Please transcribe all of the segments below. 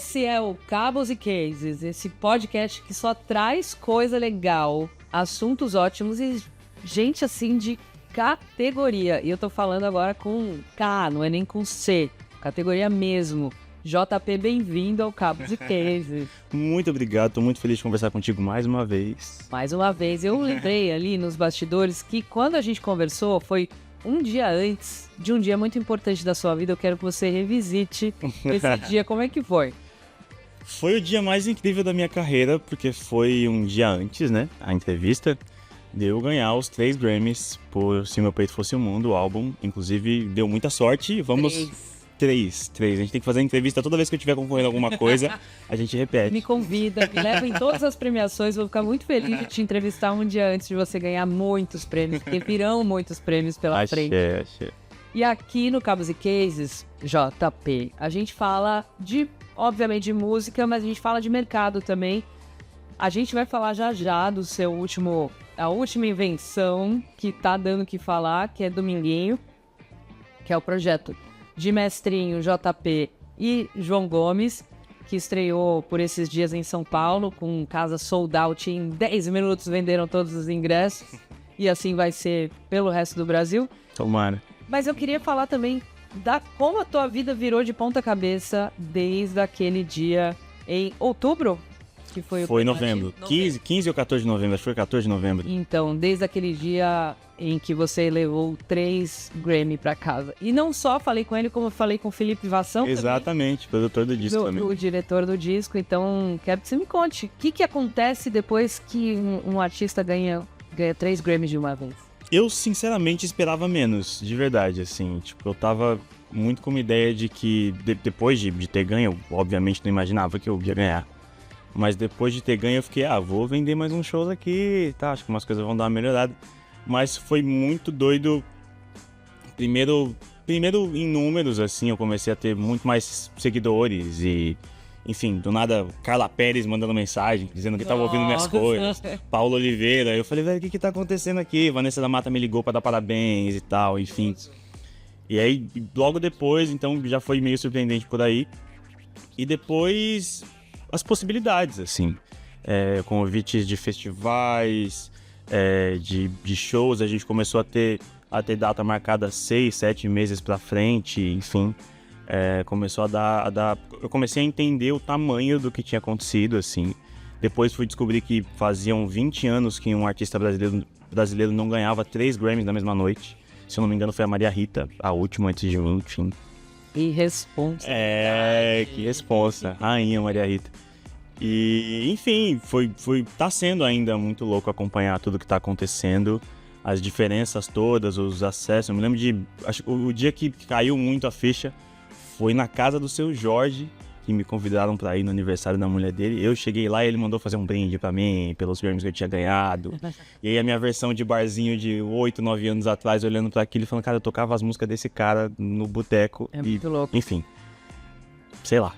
Esse é o Cabos e Cases, esse podcast que só traz coisa legal, assuntos ótimos e gente assim de categoria. E eu tô falando agora com K, não é nem com C, categoria mesmo. JP, bem-vindo ao Cabos e Cases. Muito obrigado, tô muito feliz de conversar contigo mais uma vez. Mais uma vez, eu lembrei ali nos bastidores que quando a gente conversou foi um dia antes de um dia muito importante da sua vida. Eu quero que você revisite esse dia. Como é que foi? Foi o dia mais incrível da minha carreira, porque foi um dia antes, né? A entrevista de eu ganhar os 3 Grammys por Se Meu Peito Fosse o Mundo, o álbum. Inclusive, deu muita sorte. Vamos... 3. A gente tem que fazer entrevista toda vez que eu estiver concorrendo a alguma coisa, a gente repete. Me convida, me leva em todas as premiações, vou ficar muito feliz de te entrevistar um dia antes de você ganhar muitos prêmios, porque virão muitos prêmios pela frente. Axé. E aqui no Cabos e Cases, JP, a gente fala obviamente de música, mas a gente fala de mercado também. A gente vai falar já do a última invenção que tá dando o que falar, que é Dominguinho, que é o projeto de Mestrinho, JP e João Gomes, que estreou por esses dias em São Paulo, com casa sold out. Em 10 minutos venderam todos os ingressos, e assim vai ser pelo resto do Brasil. Tomara. Mas eu queria falar também como a tua vida virou de ponta cabeça desde aquele dia em outubro, que foi em novembro. 15 ou 14 de novembro, acho que foi 14 de novembro. Então, desde aquele dia em que você levou 3 Grammy pra casa. E não só falei com ele, como eu falei com o Felipe Vassão. Exatamente, também, produtor do disco também. O diretor do disco. Então, quero que você me conte. O que acontece depois que um artista ganha 3 Grammys de uma vez? Eu, sinceramente, esperava menos, de verdade, assim. Tipo, eu tava muito com uma ideia de que, depois de ter ganho, eu obviamente não imaginava que eu ia ganhar. Mas depois de ter ganho, eu fiquei, vou vender mais uns shows aqui, tá? Acho que umas coisas vão dar uma melhorada. Mas foi muito doido. Primeiro em números, assim, eu comecei a ter muito mais seguidores e... Enfim, do nada, Carla Pérez mandando mensagem, dizendo que tava ouvindo minhas coisas. Paulo Oliveira, eu falei, velho, o que tá acontecendo aqui? Vanessa da Mata me ligou pra dar parabéns e tal, enfim. E aí, logo depois, então, já foi meio surpreendente por aí. E depois... as possibilidades, assim, convites de festivais, de shows, a gente começou a ter data marcada 6, 7 meses pra frente, enfim, começou a dar, eu comecei a entender o tamanho do que tinha acontecido, assim, depois fui descobrir que faziam 20 anos que um artista brasileiro não ganhava 3 Grammys na mesma noite, se eu não me engano foi a Maria Rita, a última antes de um, enfim. Que responsa. Que responsa. Rainha Maria Rita. E, enfim, tá sendo ainda muito louco acompanhar tudo que tá acontecendo. As diferenças todas, os acessos. Eu me lembro o dia que caiu muito a ficha foi na casa do seu Jorge, que me convidaram pra ir no aniversário da mulher dele. Eu cheguei lá e ele mandou fazer um brinde pra mim, pelos Grammys que eu tinha ganhado. E aí a minha versão de barzinho de 8, 9 anos atrás, olhando pra aquilo e falando, cara, eu tocava as músicas desse cara no boteco. Muito louco. Enfim, sei lá.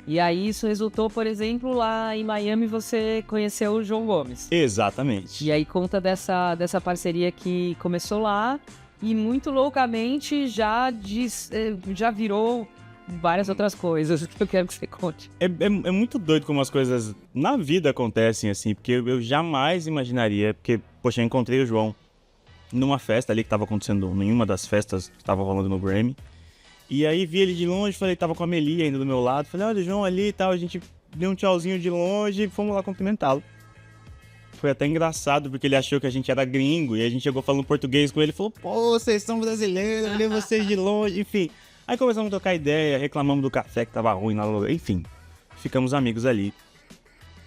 E aí isso resultou, por exemplo, lá em Miami você conheceu o João Gomes. Exatamente. E aí conta dessa parceria que começou lá e muito loucamente já virou várias outras coisas que eu quero que você conte. É muito doido como as coisas na vida acontecem, assim, porque eu jamais imaginaria, porque, poxa, eu encontrei o João numa festa ali que tava acontecendo, em uma das festas que tava rolando no Grammy, e aí vi ele de longe, falei, tava com a Meli ainda do meu lado, falei, olha o João ali e tal, a gente deu um tchauzinho de longe e fomos lá cumprimentá-lo. Foi até engraçado, porque ele achou que a gente era gringo, e a gente chegou falando português com ele, falou, pô, vocês são brasileiros, olhei vocês de longe, enfim... Aí começamos a trocar ideia, reclamamos do café que tava ruim, enfim, ficamos amigos ali.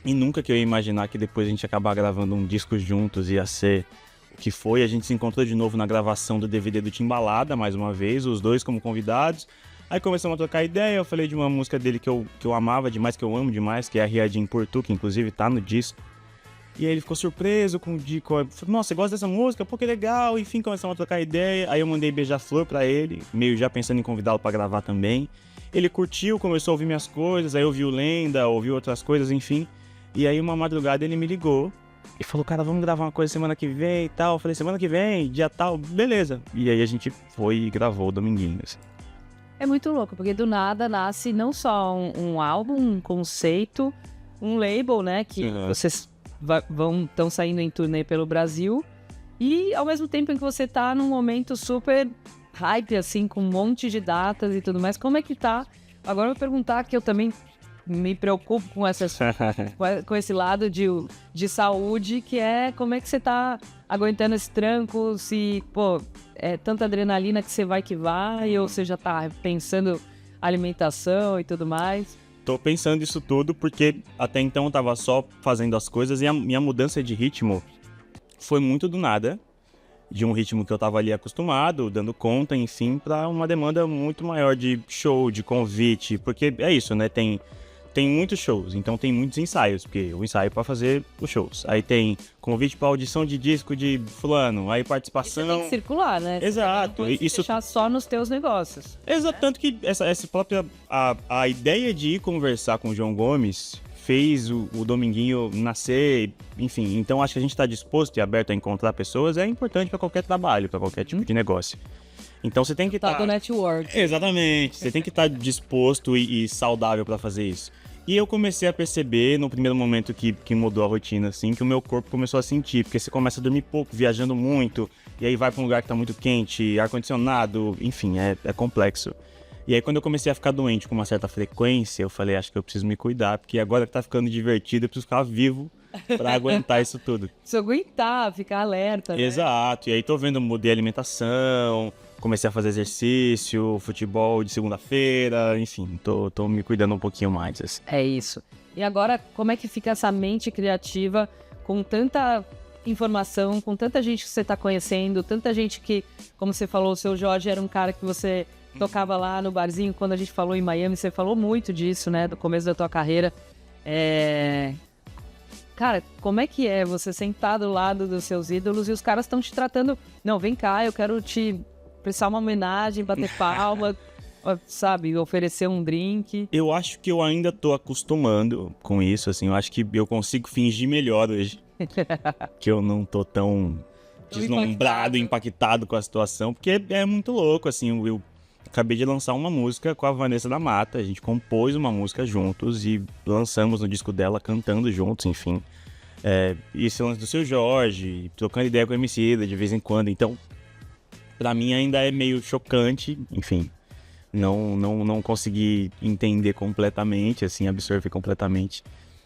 E nunca que eu ia imaginar que depois a gente ia acabar gravando um disco juntos, ia ser o que foi. A gente se encontrou de novo na gravação do DVD do Timbalada, mais uma vez, os dois como convidados. Aí começamos a trocar ideia, eu falei de uma música dele que eu amava demais, que eu amo demais, que é a Riadinha em Portu, que inclusive tá no disco. E aí ele ficou surpreso com o disco. Nossa, você gosta dessa música? Pô, que legal. Enfim, começamos a trocar ideia. Aí eu mandei Beija-Flor pra ele, meio já pensando em convidá-lo pra gravar também. Ele curtiu, começou a ouvir minhas coisas, aí ouviu Lenda, ouviu outras coisas, enfim. E aí uma madrugada ele me ligou e falou, cara, vamos gravar uma coisa semana que vem e tal. Eu falei, semana que vem, dia tal, beleza. E aí a gente foi e gravou o Dominguinho, assim. É muito louco, porque do nada nasce não só um álbum, um conceito, um label, né? Que vocês estão saindo em turnê pelo Brasil. E ao mesmo tempo em que você tá num momento super hype, assim, com um monte de datas e tudo mais, como é que tá? Agora eu vou perguntar, que eu também me preocupo com esse lado de saúde, que é como é que você tá aguentando esse tranco, se, pô, é tanta adrenalina que vai, ou você já tá pensando alimentação e tudo mais? Tô pensando isso tudo porque até então eu tava só fazendo as coisas e a minha mudança de ritmo foi muito do nada, de um ritmo que eu tava ali acostumado, dando conta, enfim, pra uma demanda muito maior de show, de convite, porque é isso, né, tem muitos shows, então tem muitos ensaios, porque eu ensaio pra fazer os shows. Aí tem convite pra audição de disco de fulano, aí participação... Isso tem que circular, né? Exato. Você isso deixar só nos teus negócios. Exato, tanto que essa própria... A ideia de ir conversar com o João Gomes fez o Dominguinho nascer, enfim. Então acho que a gente tá disposto e aberto a encontrar pessoas, é importante pra qualquer trabalho, pra qualquer tipo de negócio. Então você tem que estar... do network. Exatamente. Você tem que estar disposto e saudável pra fazer isso. E eu comecei a perceber, no primeiro momento que mudou a rotina, assim, que o meu corpo começou a sentir, porque você começa a dormir pouco, viajando muito, e aí vai pra um lugar que tá muito quente, ar-condicionado, enfim, é complexo. E aí quando eu comecei a ficar doente com uma certa frequência, eu falei, acho que eu preciso me cuidar, porque agora que tá ficando divertido, eu preciso ficar vivo pra aguentar isso tudo. Preciso aguentar, ficar alerta, né? Exato, e aí tô vendo, mudei a alimentação... Comecei a fazer exercício, futebol de segunda-feira, enfim, tô me cuidando um pouquinho mais. Assim. É isso. E agora, como é que fica essa mente criativa com tanta informação, com tanta gente que você tá conhecendo, tanta gente que, como você falou, o seu Jorge era um cara que você tocava lá no barzinho, quando a gente falou em Miami, você falou muito disso, né, do começo da tua carreira. Cara, como é que é você sentar do lado dos seus ídolos e os caras estão te tratando... Não, vem cá, eu quero te... prestar uma homenagem, bater palma, sabe, oferecer um drink. Eu acho que eu ainda tô acostumando com isso, assim, eu acho que eu consigo fingir melhor hoje. Que eu não tô tão deslumbrado, impactado com a situação, porque é muito louco, assim, eu acabei de lançar uma música com a Vanessa da Mata, a gente compôs uma música juntos e lançamos no disco dela cantando juntos, enfim. E esse lance do Seu Jorge, trocando ideia com o Emicida de vez em quando, então... Pra mim ainda é meio chocante, enfim, não consegui entender completamente, assim, absorver completamente.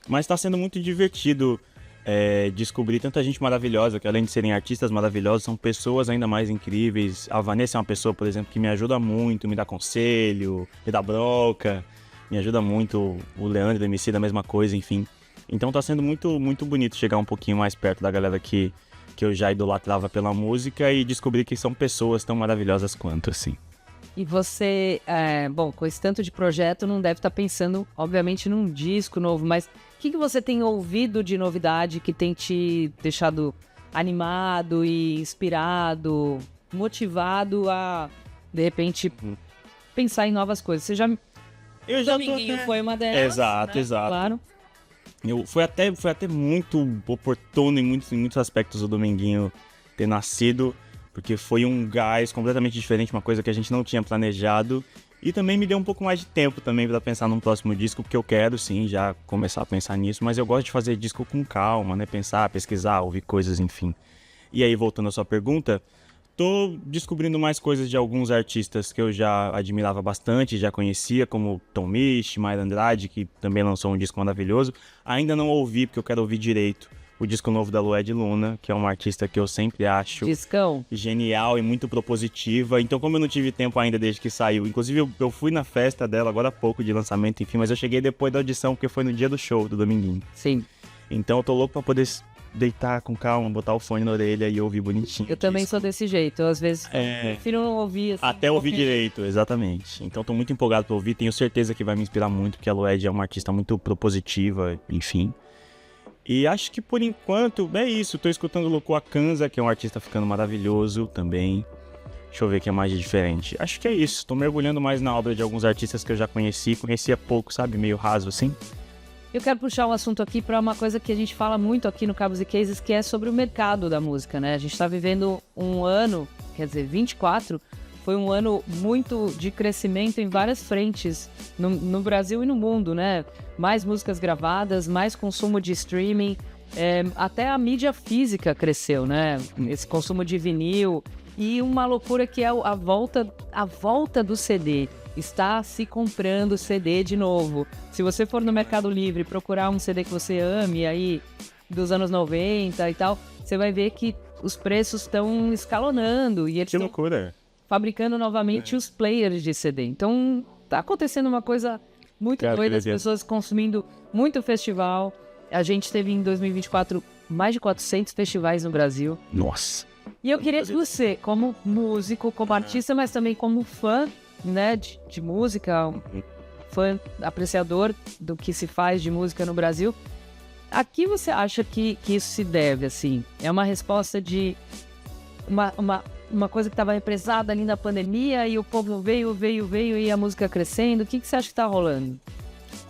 Mas tá sendo muito divertido descobrir tanta gente maravilhosa, que além de serem artistas maravilhosos, são pessoas ainda mais incríveis. A Vanessa é uma pessoa, por exemplo, que me ajuda muito, me dá conselho, me dá bronca, me ajuda muito. O Leandro da MC da mesma coisa, enfim. Então tá sendo muito, muito bonito chegar um pouquinho mais perto da galera que eu já idolatrava pela música e descobrir que são pessoas tão maravilhosas quanto, assim. E você, bom, com esse tanto de projeto, não deve estar pensando, obviamente, num disco novo, mas o que você tem ouvido de novidade que tem te deixado animado e inspirado, motivado a, de repente, pensar em novas coisas? Você já... Eu já Dominguinho foi uma delas, exato, né? Exato. Claro. Foi até muito oportuno em muitos aspectos o Dominguinho ter nascido, porque foi um gás completamente diferente, uma coisa que a gente não tinha planejado, e também me deu um pouco mais de tempo também para pensar num próximo disco, porque eu quero sim já começar a pensar nisso, mas eu gosto de fazer disco com calma, né, pensar, pesquisar, ouvir coisas, enfim. E aí, voltando à sua pergunta, tô descobrindo mais coisas de alguns artistas que eu já admirava bastante, já conhecia, como Tom Misch, Mayra Andrade, que também lançou um disco maravilhoso. Ainda não ouvi, porque eu quero ouvir direito o disco novo da Lued Luna, que é uma artista que eu sempre acho genial e muito propositiva. Então, como eu não tive tempo ainda desde que saiu, inclusive eu fui na festa dela agora há pouco de lançamento, enfim, mas eu cheguei depois da audição, porque foi no dia do show do Dominguinho. Sim. Então eu tô louco pra poder deitar com calma, botar o fone na orelha e ouvir bonitinho. Eu também sou desse jeito, eu, às vezes prefiro não ouvir assim. Até ouvir direito, exatamente. Então tô muito empolgado pra ouvir, tenho certeza que vai me inspirar muito, porque a Lued é uma artista muito propositiva, enfim. E acho que por enquanto é isso, tô escutando o Luku Akanza, que é um artista ficando maravilhoso também. Deixa eu ver o que é mais de diferente. Acho que é isso, tô mergulhando mais na obra de alguns artistas que eu já conhecia pouco, sabe, meio raso assim. Eu quero puxar um assunto aqui para uma coisa que a gente fala muito aqui no Cabos e Cases, que é sobre o mercado da música, né? A gente tá vivendo um ano, quer dizer, 24, foi um ano muito de crescimento em várias frentes, no Brasil e no mundo, né? Mais músicas gravadas, mais consumo de streaming, até a mídia física cresceu, né? Esse consumo de vinil e uma loucura que é a volta do CD. Está se comprando CD de novo. Se você for no Mercado Livre procurar um CD que você ame aí, dos anos 90 e tal, você vai ver que os preços estão escalonando e eles Que loucura! Fabricando novamente os players de CD. Então, tá acontecendo uma coisa muito doida, as pessoas consumindo muito festival. A gente teve em 2024 mais de 400 festivais no Brasil. Nossa! E eu queria que você, como músico, como artista, mas também como fã, né, de música, fã, apreciador do que se faz de música no Brasil, a que você acha que isso se deve, assim? É uma resposta de uma coisa que estava represada ali na pandemia e o povo veio e a música crescendo. O que você acha que está rolando?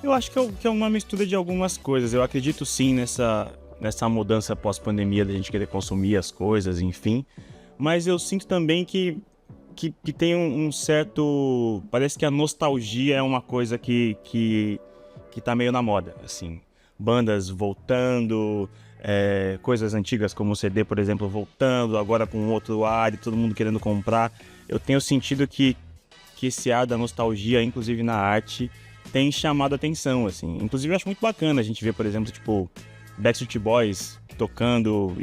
Eu acho que é uma mistura de algumas coisas. Eu acredito sim nessa mudança pós-pandemia da gente querer consumir as coisas, enfim. Mas eu sinto também que tem um certo... Parece que a nostalgia é uma coisa que tá meio na moda, assim. Bandas voltando... coisas antigas como o CD, por exemplo, voltando, agora com outro ar e todo mundo querendo comprar. Eu tenho sentido que esse ar da nostalgia, inclusive na arte, tem chamado a atenção, assim. Inclusive eu acho muito bacana a gente ver, por exemplo, tipo, Backstreet Boys tocando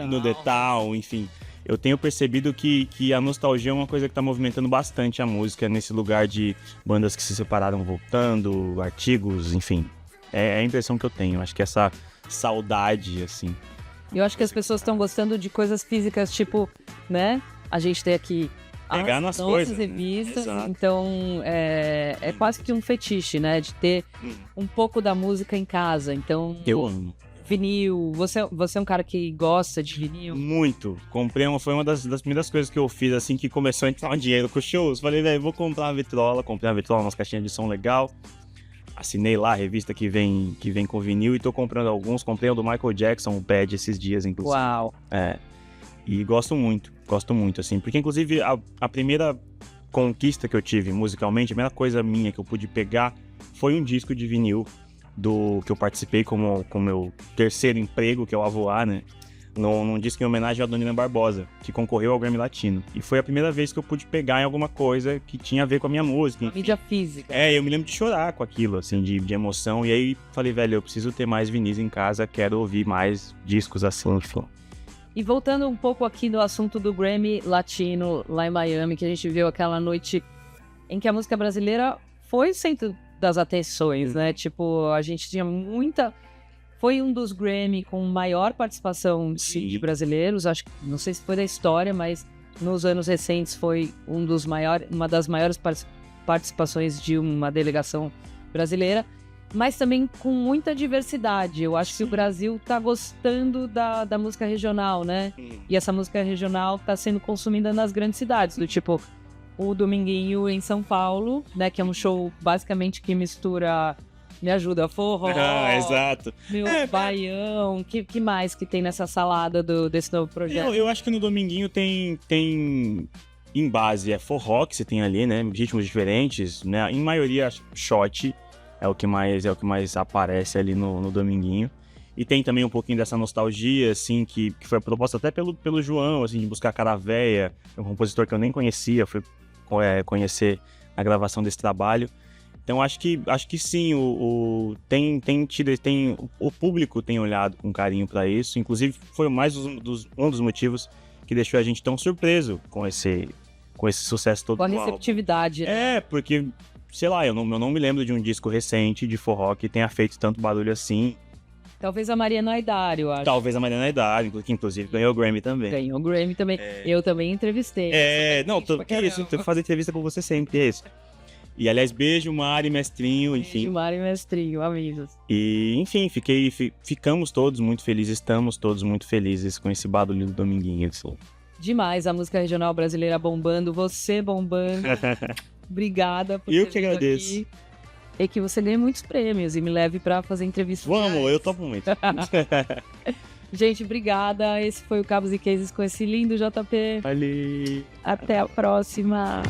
no Detal, enfim. Eu tenho percebido que a nostalgia é uma coisa que está movimentando bastante a música nesse lugar de bandas que se separaram voltando, artigos, enfim. É a impressão que eu tenho. Acho que essa saudade, assim. Eu acho que as pessoas estão gostando de coisas físicas, tipo, né? A gente tem aqui pegar nas coisas, revistas, né? Então é quase que um fetiche, né? De ter um pouco da música em casa. Então, eu amo. Vinil, você é um cara que gosta de vinil? Muito. Foi uma das primeiras coisas que eu fiz, assim, que começou a entrar um dinheiro com shows. Falei, velho, vou comprar uma vitrola. Comprei uma vitrola, umas caixinhas de som legal. Assinei lá a revista que vem com vinil e tô comprando alguns. Comprei o do Michael Jackson, o Bad, esses dias, inclusive. Uau! E gosto muito, assim. Porque, inclusive, a primeira conquista que eu tive musicalmente, a primeira coisa minha que eu pude pegar foi um disco de vinil que eu participei como meu terceiro emprego, que é o Avoar, né? Num disco em homenagem ao Dona Barbosa, que concorreu ao Grammy Latino. E foi a primeira vez que eu pude pegar em alguma coisa que tinha a ver com a minha música. Enfim. Mídia física. Eu me lembro de chorar com aquilo, assim, de emoção. E aí falei, velho, eu preciso ter mais vinis em casa, quero ouvir mais discos assim. E voltando um pouco aqui no assunto do Grammy Latino lá em Miami, que a gente viu aquela noite em que a música brasileira foi o centro das atenções, né? Tipo, a gente tinha muita... Foi um dos Grammy com maior participação de brasileiros, acho que, não sei se foi da história, mas nos anos recentes foi uma das maiores participações de uma delegação brasileira, mas também com muita diversidade. Eu acho que o Brasil tá gostando da música regional, né? E essa música regional tá sendo consumida nas grandes cidades, do tipo o Dominguinho em São Paulo, né? Que é um show basicamente que mistura... Me ajuda, forró, exato. Meu baião, que mais que tem nessa salada desse novo projeto? Eu acho que no Dominguinho tem em base, forró que você tem ali, né, ritmos diferentes, né, em maioria shot é o que mais aparece ali no Dominguinho. E tem também um pouquinho dessa nostalgia, assim, que foi proposta até pelo João, assim, de buscar Cara Véia, um compositor que eu nem conhecia, fui conhecer a gravação desse trabalho. Então acho que sim, o público tem olhado com carinho para isso. Inclusive foi mais um dos motivos que deixou a gente tão surpreso com esse sucesso todo. Com a receptividade. Porque, sei lá, eu não me lembro de um disco recente de forró que tenha feito tanto barulho assim. Talvez a Mariana Aidar, eu acho. Talvez a Mariana Aidar, que inclusive ganhou o Grammy também. Ganhou o Grammy também. Eu também entrevistei. Que isso, eu tenho que fazer entrevista com você sempre, é isso. E, aliás, beijo, Mari, Mestrinho, enfim. Beijo, Mari, Mestrinho, amigos. E, enfim, ficamos todos muito felizes, estamos todos muito felizes com esse barulho do Dominguinho. Demais, a música regional brasileira bombando, você bombando. Obrigada por eu que agradeço. Aqui. E que você ganhe muitos prêmios e me leve pra fazer entrevista. Vamos, eu topo muito. Gente, obrigada. Esse foi o Cabos e Cases com esse lindo JP. Valeu. Até a próxima.